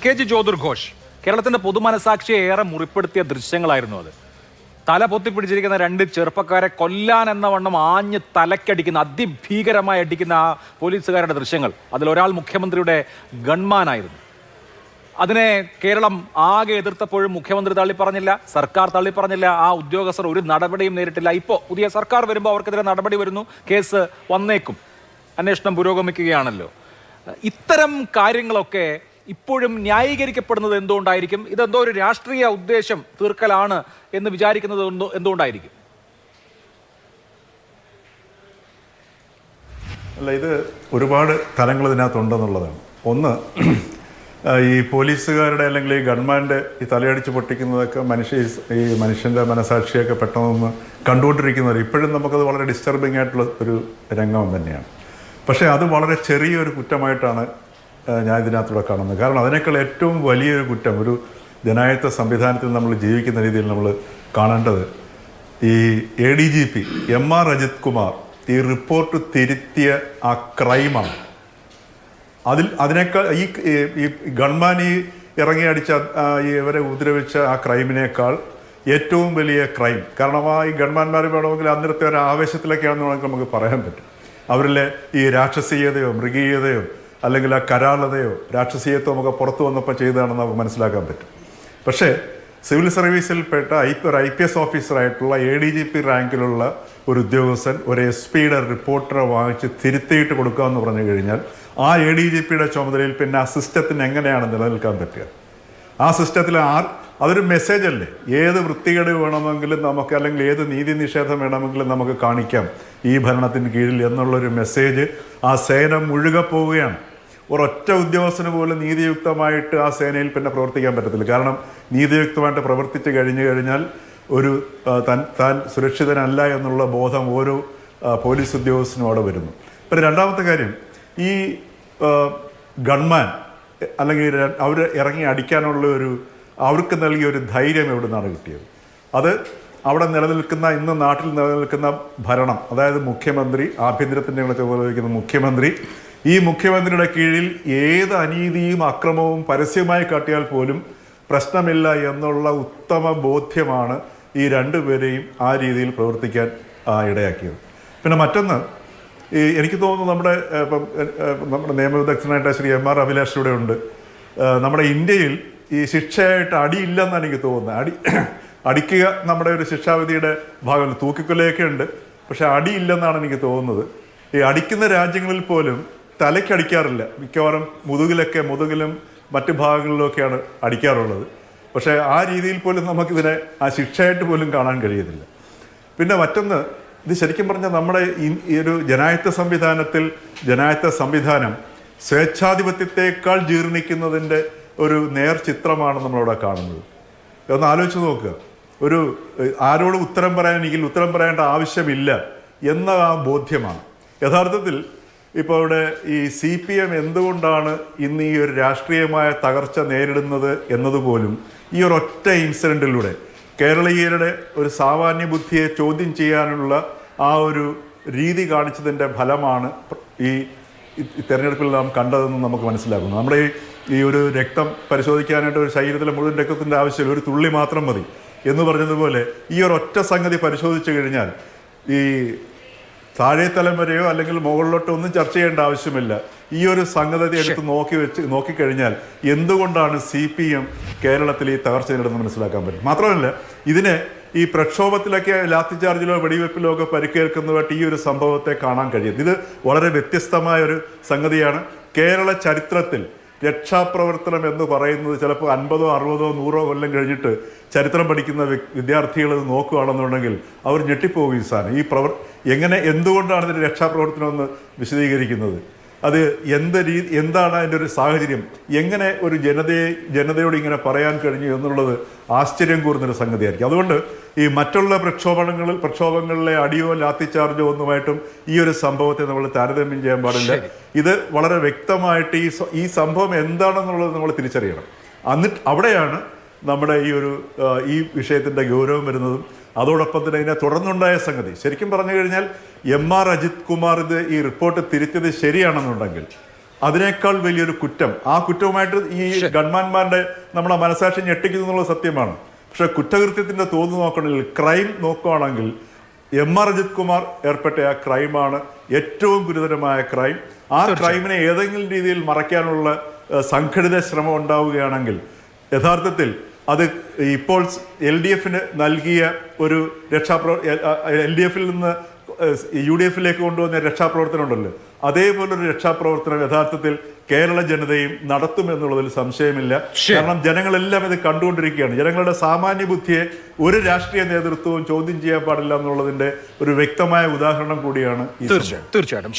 K G Jyothir Ghosh കേരളത്തിന്റെ പൊതുമനസാക്ഷിയെ ഏറെ മുറിപ്പെടുത്തിയ ദൃശ്യങ്ങളായിരുന്നു അത്. തല പൊത്തിപ്പിടിച്ചിരിക്കുന്ന രണ്ട് ചെറുപ്പക്കാരെ കൊല്ലാൻ എന്ന വണ്ണം ആഞ്ഞ് തലക്കടിക്കുന്ന അതിഭീകരമായി അടിക്കുന്ന ആ പോലീസുകാരുടെ ദൃശ്യങ്ങൾ, അതിലൊരാൾ മുഖ്യമന്ത്രിയുടെ ഗൺമാനായിരുന്നു. അതിനെ കേരളം ആകെ എതിർത്തപ്പോഴും മുഖ്യമന്ത്രി തള്ളിപ്പറഞ്ഞില്ല, സർക്കാർ തള്ളിപ്പറഞ്ഞില്ല, ആ ഉദ്യോഗസ്ഥർ ഒരു നടപടിയും നേരിട്ടില്ല. ഇപ്പോൾ പുതിയ സർക്കാർ വരുമ്പോൾ അവർക്കെതിരെ നടപടി വരുന്നു, കേസ് വന്നേക്കും, അന്വേഷണം പുരോഗമിക്കുകയാണല്ലോ. ഇത്തരം കാര്യങ്ങളൊക്കെ ഇപ്പോഴും ന്യായീകരിക്കപ്പെടുന്നത് എന്തുകൊണ്ടായിരിക്കും? ഇതെന്തോ ഒരു രാഷ്ട്രീയ ഉദ്ദേശം തീർക്കലാണ് എന്ന് വിചാരിക്കുന്നത് എന്തുകൊണ്ടായിരിക്കും? അല്ല, ഇത് ഒരുപാട് തലങ്ങൾ ഇതിനകത്തുണ്ടെന്നുള്ളതാണ്. ഒന്ന്, ഈ പോലീസുകാരുടെ അല്ലെങ്കിൽ ഈ ഗവൺമെൻറ് ഈ തലയടിച്ച് പൊട്ടിക്കുന്നതൊക്കെ ഈ മനുഷ്യൻ്റെ മനസാക്ഷിയൊക്കെ പെട്ടെന്നൊന്ന് കണ്ടുകൊണ്ടിരിക്കുന്നവർ ഇപ്പോഴും നമുക്കത് വളരെ ഡിസ്റ്റർബിംഗ് ആയിട്ടുള്ള ഒരു രംഗം തന്നെയാണ്. പക്ഷേ അത് വളരെ ചെറിയൊരു കുറ്റമായിട്ടാണ് ഞാൻ ഇതിനകത്തൂടെ കാണുന്നത്. കാരണം അതിനേക്കാൾ ഏറ്റവും വലിയൊരു കുറ്റം ഒരു ജനാധിപത്യ സംവിധാനത്തിൽ നമ്മൾ ജീവിക്കുന്ന രീതിയിൽ നമ്മൾ കാണേണ്ടത് ഈ ADGP MR അജിത് കുമാർ ഈ റിപ്പോർട്ട് തിരുത്തിയ ആ ക്രൈമാണ്. അതിനേക്കാൾ ഈ ഗൺമാൻ ഈ ഇറങ്ങി അടിച്ച ഇവരെ ഉപദ്രവിച്ച ആ ക്രൈമിനേക്കാൾ ഏറ്റവും വലിയ ക്രൈം. കാരണം ഈ ഗൺമാന്മാർ വേണമെങ്കിൽ അന്നേരത്തെ ഒരു ആവേശത്തിലൊക്കെയാണെന്ന് നമുക്ക് പറയാൻ പറ്റും. അവരിലെ ഈ രാക്ഷസീയതയോ മൃഗീയതയോ അല്ലെങ്കിൽ ആ കരാളതയോ രാക്ഷസീയത്വം ഒക്കെ പുറത്തു വന്നപ്പോൾ ചെയ്തതാണെന്ന് നമുക്ക് മനസ്സിലാക്കാൻ പറ്റും. പക്ഷേ സിവിൽ സർവീസിൽപ്പെട്ട ഒരു IPS ഓഫീസറായിട്ടുള്ള ADGP റാങ്കിലുള്ള ഒരു ഉദ്യോഗസ്ഥൻ ഒരു SPയുടെ റിപ്പോർട്ടറെ വാങ്ങിച്ച് തിരുത്തിയിട്ട് കൊടുക്കുക എന്ന് പറഞ്ഞു കഴിഞ്ഞാൽ ആ ADGPയുടെ ചുമതലയിൽ പിന്നെ ആ സിസ്റ്റത്തിന് എങ്ങനെയാണ് നിലനിൽക്കാൻ പറ്റുക? ആ സിസ്റ്റത്തിൽ അതൊരു മെസ്സേജ് അല്ലേ? ഏത് വൃത്തികേട് വേണമെങ്കിലും നമുക്ക്, അല്ലെങ്കിൽ ഏത് നീതി നിഷേധം വേണമെങ്കിലും നമുക്ക് കാണിക്കാം ഈ ഭരണത്തിന് കീഴിൽ എന്നുള്ളൊരു മെസ്സേജ് ആ സേന മുഴുകെ പോവുകയാണ്. ഒരൊറ്റ ഉദ്യോഗസ്ഥന് പോലും നീതിയുക്തമായിട്ട് ആ സേനയിൽ പിന്നെ പ്രവർത്തിക്കാൻ പറ്റത്തില്ല. കാരണം നീതിയുക്തമായിട്ട് പ്രവർത്തിച്ച് കഴിഞ്ഞാൽ ഒരു താൻ സുരക്ഷിതനല്ല എന്നുള്ള ബോധം ഓരോ പോലീസ് ഉദ്യോഗസ്ഥനും അവിടെ വരുന്നു. പിന്നെ രണ്ടാമത്തെ കാര്യം, ഈ ഗൺമാൻ അല്ലെങ്കിൽ അവർ ഇറങ്ങി അടിക്കാനുള്ള അവർക്ക് നൽകിയ ഒരു ധൈര്യം എവിടെ നിന്നാണ് കിട്ടിയത്? അത് അവിടെ ഇന്ന് നാട്ടിൽ നിലനിൽക്കുന്ന ഭരണം, അതായത് മുഖ്യമന്ത്രി, ആഭ്യന്തരത്തിൻ്റെ ചുമതല വഹിക്കുന്ന മുഖ്യമന്ത്രി, ഈ മുഖ്യമന്ത്രിയുടെ കീഴിൽ ഏത് അനീതിയും അക്രമവും പരസ്യമായി കാട്ടിയാൽ പോലും പ്രശ്നമില്ല എന്നുള്ള ഉത്തമ ബോധ്യമാണ് ഈ രണ്ടുപേരെയും ആ രീതിയിൽ പ്രവർത്തിക്കാൻ ഇടയാക്കിയത്. പിന്നെ മറ്റൊന്ന്, എനിക്ക് തോന്നുന്നു നമ്മുടെ നിയമവിദഗ്ധനായിട്ട് ശ്രീ MR അഭിലാഷ് ഇവിടെ ഉണ്ട്. നമ്മുടെ ഇന്ത്യയിൽ ഈ ശിക്ഷയായിട്ട് അടിയില്ലെന്നാണ് എനിക്ക് തോന്നുന്നത്. അടിക്കുക നമ്മുടെ ഒരു ശിക്ഷാവിധിയുടെ ഭാഗമല്ല. തൂക്കിക്കൊലയൊക്കെ ഉണ്ട്, പക്ഷെ അടിയില്ലെന്നാണ് എനിക്ക് തോന്നുന്നത്. ഈ അടിക്കുന്ന രാജ്യങ്ങളിൽ പോലും തലയ്ക്കടിക്കാറില്ല, മിക്കവാറും മുതുകിലും മറ്റു ഭാഗങ്ങളിലൊക്കെയാണ് അടിക്കാറുള്ളത്. പക്ഷേ ആ രീതിയിൽ പോലും നമുക്കിതിനെ ആ ശിക്ഷയായിട്ട് പോലും കാണാൻ കഴിയുന്നില്ല. പിന്നെ മറ്റൊന്ന്, ഇത് ശരിക്കും പറഞ്ഞാൽ നമ്മുടെ ഈ ഒരു ജനാധിപത്യ സംവിധാനം സ്വേച്ഛാധിപത്യത്തെക്കാൾ ജീർണിക്കുന്നതിൻ്റെ ഒരു നേർ ചിത്രമാണ് നമ്മളിവിടെ കാണുന്നത്. ഒന്ന് ആലോചിച്ച് നോക്കുക. ആരോട് ഉത്തരം പറയേണ്ട ആവശ്യമില്ല എന്ന ആ ബോധ്യമാണ്. യഥാർത്ഥത്തിൽ ഇപ്പോൾ ഇവിടെ ഈ CPM എന്തുകൊണ്ടാണ് ഇന്ന് ഈ ഒരു രാഷ്ട്രീയമായ തകർച്ച നേരിടുന്നത് എന്നതുപോലും ഈ ഒരൊറ്റ ഇൻസിഡൻറ്റിലൂടെ കേരളീയരുടെ ഒരു സാമാന്യ ബുദ്ധിയെ ചോദ്യം ചെയ്യാനുള്ള ആ ഒരു രീതി കാണിച്ചതിൻ്റെ ഫലമാണ് ഈ തെരഞ്ഞെടുപ്പിൽ നാം കണ്ടതെന്ന് നമുക്ക് മനസ്സിലാക്കുന്നു. നമ്മുടെ ഈ ഒരു രക്തം പരിശോധിക്കാനായിട്ട് ഒരു ശരീരത്തിലെ മുഴുവൻ രക്തത്തിൻ്റെ ആവശ്യമില്ല, ഒരു തുള്ളി മാത്രം മതി എന്ന് പറഞ്ഞതുപോലെ ഈ ഒരൊറ്റ സംഗതി പരിശോധിച്ചു കഴിഞ്ഞാൽ ഈ താഴെ തലം വരെയോ അല്ലെങ്കിൽ മുകളിലോട്ടോ ഒന്നും ചർച്ച ചെയ്യേണ്ട ആവശ്യമില്ല. ഈ ഒരു സംഗതി എടുത്ത് നോക്കിക്കഴിഞ്ഞാൽ എന്തുകൊണ്ടാണ് CPM കേരളത്തിൽ ഈ തകർച്ച നേരിടുന്നത് മനസ്സിലാക്കാൻ പറ്റും. മാത്രമല്ല, ഇതിനെ ഈ പ്രക്ഷോഭത്തിലൊക്കെ ലാത്തി ചാർജിലോ വെടിവെപ്പിലോ ഒക്കെ പരിക്കേൽക്കുന്നതായിട്ട് ഈ ഒരു സംഭവത്തെ കാണാൻ കഴിയും. ഇത് വളരെ വ്യത്യസ്തമായ ഒരു സംഗതിയാണ്. കേരള ചരിത്രത്തിൽ രക്ഷാപ്രവർത്തനം എന്ന് പറയുന്നത് ചിലപ്പോൾ 50, 60, 100 കൊല്ലം കഴിഞ്ഞിട്ട് ചരിത്രം പഠിക്കുന്ന വിദ്യാർത്ഥികൾ ഇത് നോക്കുകയാണെന്നുണ്ടെങ്കിൽ അവർ ഞെട്ടിപ്പോകും. ഈ സാധനം എന്തുകൊണ്ടാണ് ഇതിൻ്റെ രക്ഷാപ്രവർത്തനം എന്ന് വിശദീകരിക്കുന്നത്. അത് എന്താണ് അതിൻ്റെ ഒരു സാഹചര്യം, എങ്ങനെ ഒരു ജനതയോട് ഇങ്ങനെ പറയാൻ കഴിഞ്ഞു എന്നുള്ളത് ആശ്ചര്യം കൂറുന്നൊരു സംഗതിയായിരിക്കും. അതുകൊണ്ട് ഈ മറ്റുള്ള പ്രക്ഷോഭങ്ങളിലെ അടിയോ ലാത്തിച്ചാർജോ ഒന്നുമായിട്ടും ഈ ഒരു സംഭവത്തെ നമ്മൾ താരതമ്യം ചെയ്യാൻ പാടില്ല. ഇത് വളരെ വ്യക്തമായിട്ട് ഈ സംഭവം എന്താണെന്നുള്ളത് നമ്മൾ തിരിച്ചറിയണം. എന്നിട്ട് അവിടെയാണ് നമ്മുടെ ഈ വിഷയത്തിൻ്റെ ഗൗരവം വരുന്നതും അതോടൊപ്പം തന്നെ ഇതിനെ തുടർന്നുണ്ടായ സംഗതി. ശരിക്കും പറഞ്ഞു കഴിഞ്ഞാൽ MR അജിത് കുമാർ ഈ റിപ്പോർട്ട് തിരുത്തിയത് ശരിയാണെന്നുണ്ടെങ്കിൽ അതിനേക്കാൾ വലിയൊരു കുറ്റം, ആ കുറ്റവുമായിട്ട് ഈ ഗൺമാന്മാരുടെ നമ്മുടെ മനസാക്ഷി ഞെട്ടിക്കുന്നു എന്നുള്ള സത്യമാണ്. പക്ഷെ കുറ്റകൃത്യത്തിന്റെ തോത് നോക്കണമെങ്കിൽ, ക്രൈം നോക്കുകയാണെങ്കിൽ എം.ആർ. അജിത് കുമാർ ഏർപ്പെട്ട ആ ക്രൈമാണ് ഏറ്റവും ഗുരുതരമായ ക്രൈം. ആ ക്രൈമിനെ ഏതെങ്കിലും രീതിയിൽ മറയ്ക്കാനുള്ള സംഘടിത ശ്രമം ഉണ്ടാവുകയാണെങ്കിൽ യഥാർത്ഥത്തിൽ അത് ഇപ്പോൾ LDF-ന് നൽകിയ ഒരു LDF-ൽ നിന്ന് UDF-ലേക്ക് കൊണ്ടുവന്ന രക്ഷാപ്രവർത്തനം ഉണ്ടല്ലോ, അതേപോലൊരു രക്ഷാപ്രവർത്തനം യഥാർത്ഥത്തിൽ കേരള ജനതയും നടത്തുമെന്നുള്ളതിൽ സംശയമില്ല. കാരണം ജനങ്ങളെല്ലാം ഇത് കണ്ടുകൊണ്ടിരിക്കുകയാണ്. ജനങ്ങളുടെ സാമാന്യ ബുദ്ധിയെ ഒരു രാഷ്ട്രീയ നേതൃത്വവും ചോദ്യം ചെയ്യാൻ പാടില്ല എന്നുള്ളതിന്റെ ഒരു വ്യക്തമായ ഉദാഹരണം കൂടിയാണ് ഈ തീർച്ചയായിട്ടും.